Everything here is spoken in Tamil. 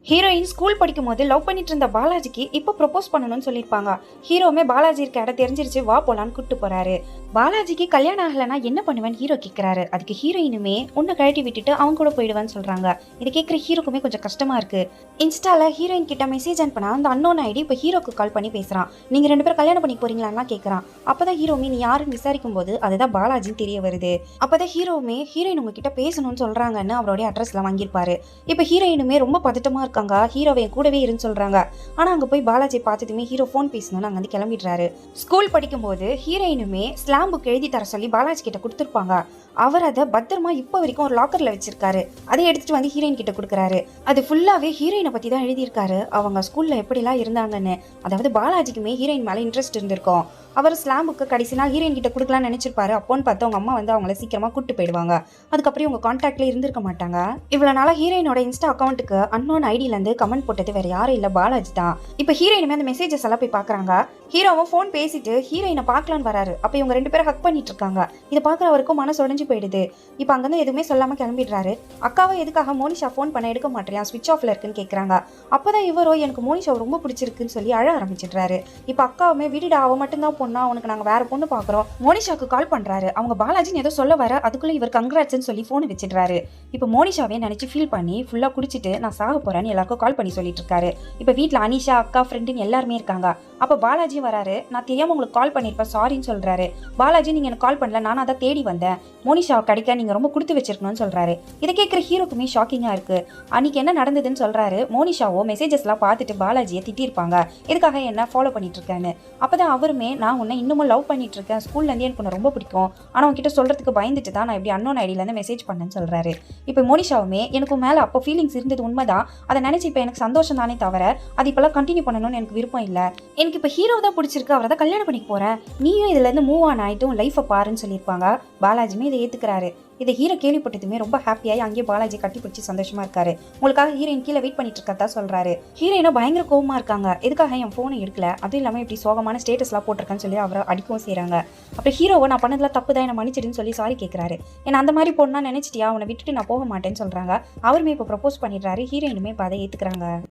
ஹீரோயின் ஸ்கூல் படிக்கும்போது லவ் பண்ணிட்டு இருந்த பாலாஜிக்கு இப்போ ப்ரொபோஸ் பண்ணணும்னு சொல்லியிருப்பாங்க. ஹீரோவுமே பாலாஜி இருக்க இடம் தெரிஞ்சிருச்சு, வா போலான்னு கூட்டு போறாரு. பாலாஜிக்கு கல்யாணம் ஆகலைன்னா என்ன பண்ணுவேன்னு ஹீரோ கேட்கிறாரு. அதுக்கு ஹீரோயினுமே உன்னை கழட்டி விட்டுட்டு அவங்க கூட போயிடுவேன்னு சொல்றாங்க. இதை கேட்குற ஹீரோக்குமே கொஞ்சம் கஷ்டமா இருக்கு. இன்ஸ்டால ஹீரோயின் கிட்ட மெசேஜ் அனுப்பினா அந்த அன்னோன் ஐடி இப்போ ஹீரோக்கு கால் பண்ணி பேசுறான். நீங்க 2 பேரும் கல்யாணம் பண்ணி போறீங்களான்னா கேட்கறான். அப்பதான் ஹீரோமே நீ யாருன்னு விசாரிக்கும் போது அதுதான் பாலாஜின்னு தெரிய வருது. அப்பதான் ஹீரோவுமே ஹீரோயின் உங்ககிட்ட பேசணும்னு சொல்றாங்கன்னு அவருடைய அட்ரஸ் எல்லாம் வாங்கியிருப்பாரு. இப்போ ஹீரோயினுமே ரொம்ப பதட்டமா இருக்காங்க. ஹீரோவை கூடவே இருன்னு சொல்றாங்க. ஆனா அங்க போய் பாலாஜி பார்த்ததுமே ஹீரோ போன் பேசணும்னு அங்க வந்து கிளம்பிடுறாரு. ஸ்கூல் படிக்கும்போது ஹீரோயினுமே ஸ்லாம் புக் எழுதி தர சொல்லி பாலாஜி கிட்ட கொடுத்துருப்பாங்க. அவர் அதை பத்திரமா இப்போ வரைக்கும் ஒரு லாக்கர்ல வச்சிருக்காரு. அதை எடுத்துட்டு வந்து ஹீரோயின் கிட்ட கொடுக்குறாரு. அது ஃபுல்லாவே ஹீரோயினை பத்தி தான் எழுதியிருக்காரு. அவங்க ஸ்கூல்ல எப்படிலாம் இருந்தாங்கன்னு. அதாவது பாலாஜிக்குமே ஹீரோயின் மேல இன்ட்ரெஸ்ட் இருந்திருக்கும். அவர் ஸ்லாம் புக்கு கடைசி நாள் ஹீரோயின் கிட்ட கொடுக்கலாம்னு நினைச்சிருப்பாரு. அப்போன்னு பார்த்து அவங்க அம்மா வந்து அவங்கள சீக்கிரமா கூட்டு போயிடுவாங்க. அதுக்கப்புறம் உங்க கான்டாக்ட்ல இருந்திருக்க மாட்டாங்க. இவ்வளவு நாளா ஹீரோயினோட இன்ஸ்டா அக்கௌண்ட்டுக்கு அன்னோன் ஐடியில இருந்து கமெண்ட் போட்டது வேற யாரும் இல்ல, பாலாஜி தான். இப்ப ஹீரோயினுமே அந்த மெசேஜஸ் எல்லாம் போய் பாக்குறாங்க. ஹீரோவும் போன் பேசிட்டு ஹீரோயினை பார்க்கலான்னு வராரு. அப்ப இவங்க 2 பேரும் ஹக் பண்ணிட்டு இருக்காங்க. இதை பாக்குற அவருக்கும் மனசு உடைஞ்சு போயிடுது. இப்ப அங்கிருந்து எதுவுமே சொல்லாம கிளம்பிடுறாரு. அக்காவை எதுக்காக மோனிஷா போன் பண்ண எடுக்க மாட்டேறியா, ஸ்விட்ச் ஆஃப்ல இருக்குன்னு கேக்குறாங்க. அப்பதான் இவரோ எனக்கு மோனிஷா ரொம்ப பிடிச்சிருக்குன்னு சொல்லி அழ ஆரம்பிச்சிடுறாரு. இப்ப அக்காவுமே விடுடா, அவ மட்டும் தான் பொண்ணா, உனக்கு நாங்க வேற பொண்ணு பாக்குறோம். மோனிஷாக்கு கால் பண்றாரு. அவங்க பாலாஜின்னு ஏதோ சொல்ல வர அதுக்குள்ள இவர் கங்க்ராட்ஸ்ன்னு சொல்லி போன் வச்சிடுறாரு. இப்ப மோனிஷாவே நினைச்சு ஃபீல் பண்ணி ஃபுல்லா குடிச்சிட்டு நான் சாக போறேன்னு எல்லாருக்கும் கால் பண்ணி சொல்லிட்டு இருக்காரு. இப்ப வீட்டுல அனிஷா, அக்கா, ஃப்ரெண்டுன்னு எல்லாருமே இருக்காங்க. அப்ப பாலாஜியும் வராரு. நான் தெரியாம உங்களுக்கு கால் பண்ணிருப்பேன், சாரின்னு சொல்றாரு. பாலாஜி நீங்க எனக்கு கால் பண்ணல, நானும் அதை தேடி வந்தேன். மோனிஷாவை கிடைக்க நீங்க ரொம்ப கொடுத்து வச்சிருக்கணும்னு சொல்றாரு. இதை கேட்கிற ஹீரோக்குமே ஷாக்கிங்கா இருக்கு. அன்னைக்கு என்ன நடந்ததுன்னு சொல்றாரு. மோனிஷாவோ மெசேஜஸ் எல்லாம் பார்த்துட்டு பாலாஜியை திட்டிருப்பாங்க, எதுக்காக என்ன ஃபாலோ பண்ணிட்டு இருக்கேன்னு. அப்பதான் அவருமே நான் உன்னை இன்னமும் லவ் பண்ணிட்டு இருக்கேன், ஸ்கூல்ல இருந்து எனக்கு உன்னை ரொம்ப பிடிக்கும், ஆனா உன்கிட்ட சொல்றதுக்கு பயந்துட்டு தான் நான் இப்படி அன்னோன் ஐடியில இருந்து மெசேஜ் பண்ணேன்னு சொல்றாரு. இப்ப மோனிஷாவுமே எனக்கு மேல அப்போ ஃபீலிங்ஸ் இருந்தது உண்மைதான், அதை நினைச்சு இப்ப எனக்கு சந்தோஷம் தானே தவிர அது இப்பெல்லாம் கண்டினியூ பண்ணணும்னு எனக்கு விருப்பம் இல்லை. எனக்கு இப்ப ஹீரோ தான் பிடிச்சிருக்கு, அவரை தான் கல்யாணம் பண்ணிக்க போறேன், நீயும் இதுல இருந்து மூவ் ஆன் ஆயிட்டும் லைஃபை பாருன்னு சொல்லியிருப்பாங்க. பாலாஜியுமே இதை ஏத்துக்கிறாரு. இதை ஹீரோ கேள்விப்பட்டதுமே ரொம்ப ஹாப்பியாகி அங்கேயே பாலாஜி கட்டி பிடிச்சி சந்தோஷமா இருக்காரு. உங்களுக்காக ஹீரோயின் கீழே வெயிட் பண்ணிட்டு இருக்கதா சொல்றாரு. ஹீரோயினும் பயங்கர கோவமா இருக்காங்க. எதுக்காக என் போனை எடுக்கல, அதுவும் இல்லாம இப்படி சோகமான ஸ்டேட்டஸ்லாம் போட்டிருக்கேன்னு சொல்லி அவரை அடிக்கவும் செய்யறாங்க. அப்புறம் ஹீரோவை நான் பண்ணதுல தப்பு தான், என்ன மன்னிச்சிடுன்னு சொல்லி சாரி கேட்கிறாரு. ஏன்னா அந்த மாதிரி பொண்ணா நினைச்சிட்டியா, உன்னை விட்டுட்டு நான் போக மாட்டேன்னு சொல்றாங்க. அவருமே இப்போ ப்ரப்போஸ் பண்ணிடுறாரு. ஹீரோயினுமே இப்போ அதை ஏத்துக்கிறாங்க.